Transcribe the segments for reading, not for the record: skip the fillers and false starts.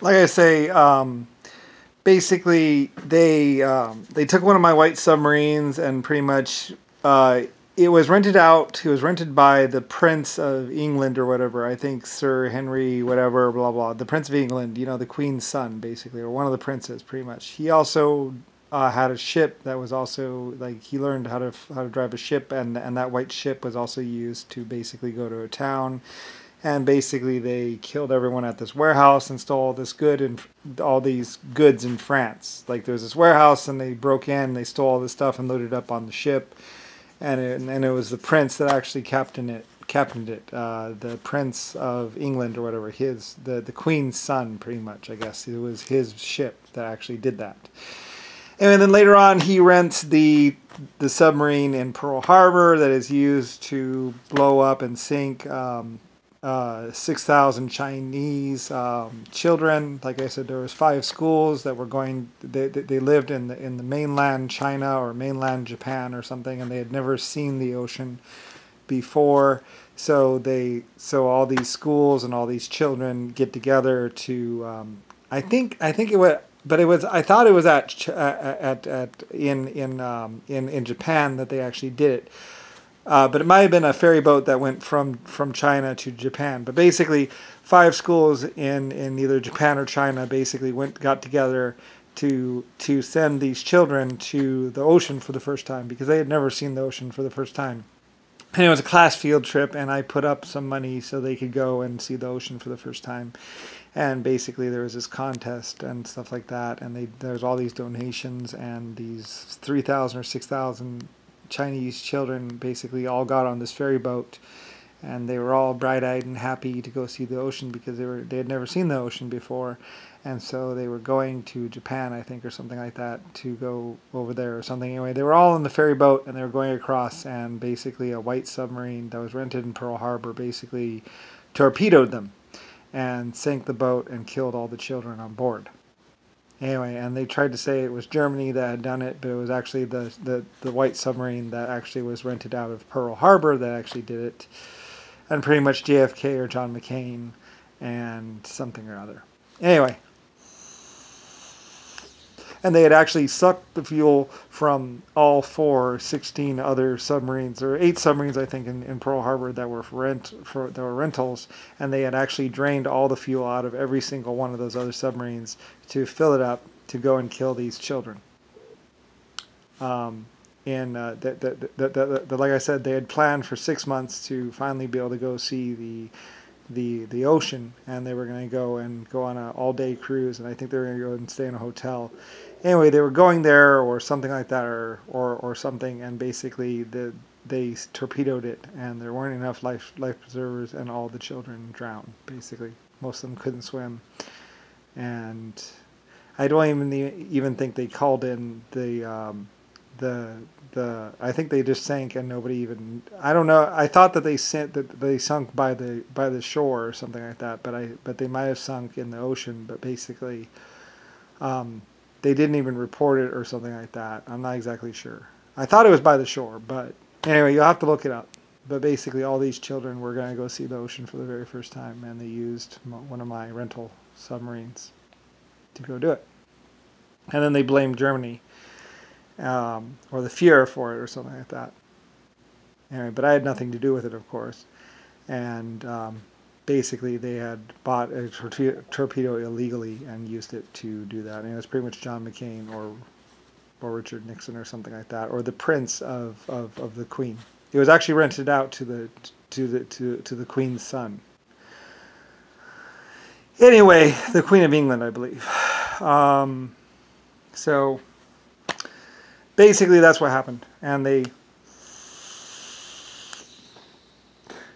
like I say, basically they took one of my white submarines and pretty much it was rented out. It was rented by the Prince of England or whatever. I think Sir Henry whatever blah blah. The Prince of England, you know, the Queen's son basically, or one of the princes pretty much. He also had a ship that was also like he learned how to drive a ship, and that white ship was also used to basically go to a town. And basically, they killed everyone at this warehouse and stole all this good and all these goods in France. Like there was this warehouse, and they broke in, they stole all this stuff and loaded it up on the ship. And it was the prince that actually captained it. The Prince of England or whatever, the Queen's son, pretty much. I guess it was his ship that actually did that. And then later on, he rents the submarine in Pearl Harbor that is used to blow up and sink 6,000 Chinese children. Like I said, there was 5 schools that were going. They lived in the mainland China or mainland Japan or something, and they had never seen the ocean before. So all these schools and all these children get together to. I think it was. But it was. I thought it was in Japan that they actually did it. But it might have been a ferry boat that went from China to Japan. But basically, 5 schools in either Japan or China basically got together to send these children to the ocean for the first time because they had never seen the ocean for the first time. And it was a class field trip, and I put up some money so they could go and see the ocean for the first time. And basically there was this contest and stuff like that, and there was all these donations, and these 3,000 or 6,000 Chinese children basically all got on this ferry boat, and they were all bright-eyed and happy to go see the ocean because they had never seen the ocean before, and so they were going to Japan, I think, or something like that, to go over there or something. Anyway, they were all in the ferry boat, and they were going across, and basically a white submarine that was rented in Pearl Harbor basically torpedoed them and sank the boat and killed all the children on board. Anyway, and they tried to say it was Germany that had done it, but it was actually the white submarine that actually was rented out of Pearl Harbor that actually did it. And pretty much JFK or John McCain and something or other. Anyway. And they had actually sucked the fuel from all 16 other submarines, or 8 submarines, I think, in Pearl Harbor that were rentals, and they had actually drained all the fuel out of every single one of those other submarines to fill it up to go and kill these children. Like I said, they had planned for 6 months to finally be able to go see the ocean, and they were going to go on an all-day cruise, and I think they were going to go and stay in a hotel. Anyway, they were going there or something like that, or something, and basically they torpedoed it, and there weren't enough life preservers, and all the children drowned. Basically, most of them couldn't swim, and I don't even think they called in the I think they just sank, and nobody even, I don't know. I thought that they sunk by the shore or something like that, but they might have sunk in the ocean. But basically, they didn't even report it or something like that. I'm not exactly sure. I thought it was by the shore, but anyway, you'll have to look it up. But basically, all these children were going to go see the ocean for the very first time, and they used one of my rental submarines to go do it. And then they blamed Germany. Or the Fuhrer for it or something like that. Anyway, but I had nothing to do with it, of course. And basically they had bought a torpedo illegally and used it to do that. And it was pretty much John McCain or Richard Nixon or something like that, or the Prince of the Queen. It was actually rented out to the Queen's son. Anyway, the Queen of England, I believe. So basically, that's what happened, and they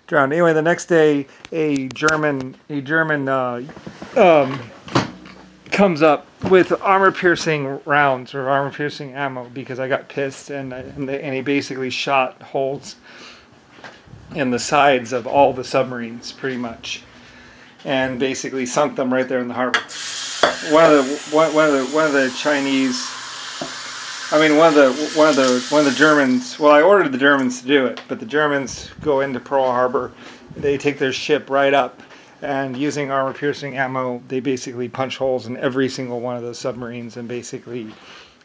drowned. Anyway, the next day, a German comes up with armor-piercing rounds or armor-piercing ammo because I got pissed, and he basically shot holes in the sides of all the submarines, pretty much, and basically sunk them right there in the harbor. One of the Chinese. I mean, one of the Germans. Well, I ordered the Germans to do it, but the Germans go into Pearl Harbor. They take their ship right up And using armor-piercing ammo, they basically punch holes in every single one of those submarines and basically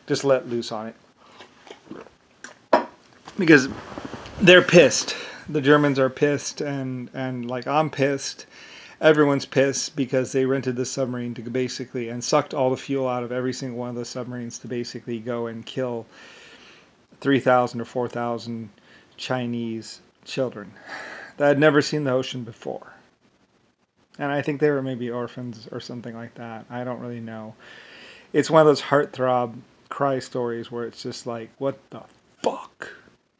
just let loose on it. Because they're pissed. The Germans are pissed, and like, I'm pissed. Everyone's pissed because they rented this submarine to basically, and sucked all the fuel out of every single one of those submarines to basically go and kill 3,000 or 4,000 Chinese children that had never seen the ocean before. And I think they were maybe orphans or something like that. I don't really know. It's one of those heartthrob cry stories where it's just like, what the fuck?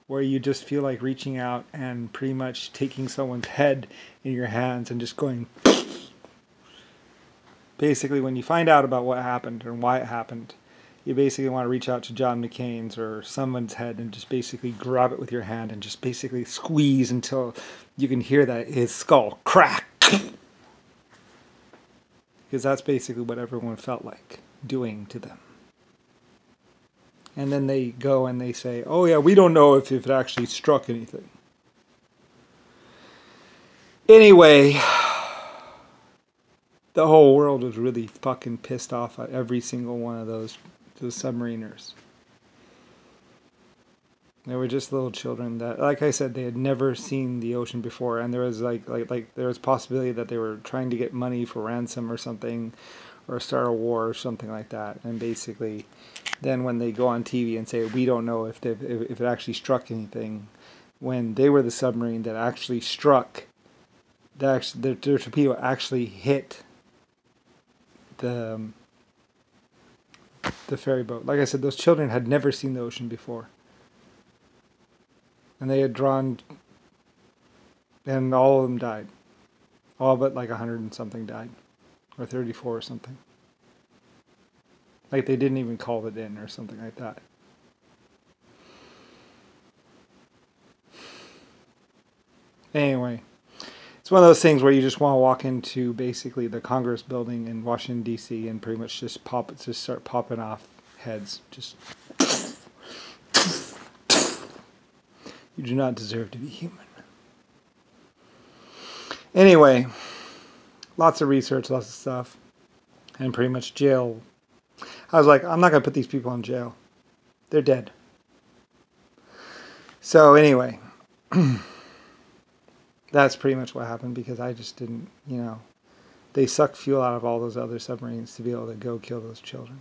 Where you just feel like reaching out and pretty much taking someone's head in your hands and just going. Basically, when you find out about what happened and why it happened, you basically want to reach out to John McCain's or someone's head and just basically grab it with your hand and just basically squeeze until you can hear that his skull crack. Because that's basically what everyone felt like doing to them. And then they go and they say, oh yeah, we don't know if it actually struck anything. Anyway, the whole world was really fucking pissed off at every single one of those submariners. They were just little children that, like I said, they had never seen the ocean before, and there was there was possibility that they were trying to get money for ransom or something, or start a war or something like that. And basically, then when they go on TV and say we don't know if it actually struck anything, when they were the submarine that actually struck, their torpedo actually hit the ferry boat. Like I said, those children had never seen the ocean before. And they had drawn, and all of them died. All but like 100 and something died. Or 34 or something. Like they didn't even call it in or something like that. Anyway, it's one of those things where you just want to walk into basically the Congress building in Washington, D.C. and pretty much just start popping off heads. Just... You do not deserve to be human. Anyway, lots of research, lots of stuff, and pretty much jail. I was like, I'm not going to put these people in jail. They're dead. So anyway, that's pretty much what happened because I just didn't, they sucked fuel out of all those other submarines to be able to go kill those children.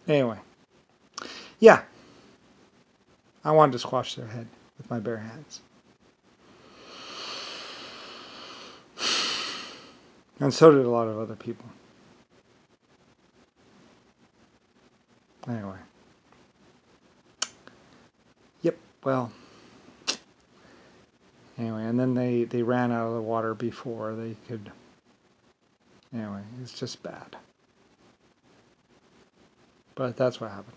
Anyway. Yeah, I wanted to squash their head with my bare hands. And so did a lot of other people. Anyway. Yep, well. Anyway, and then they ran out of the water before they could. Anyway, it's just bad. But that's what happened.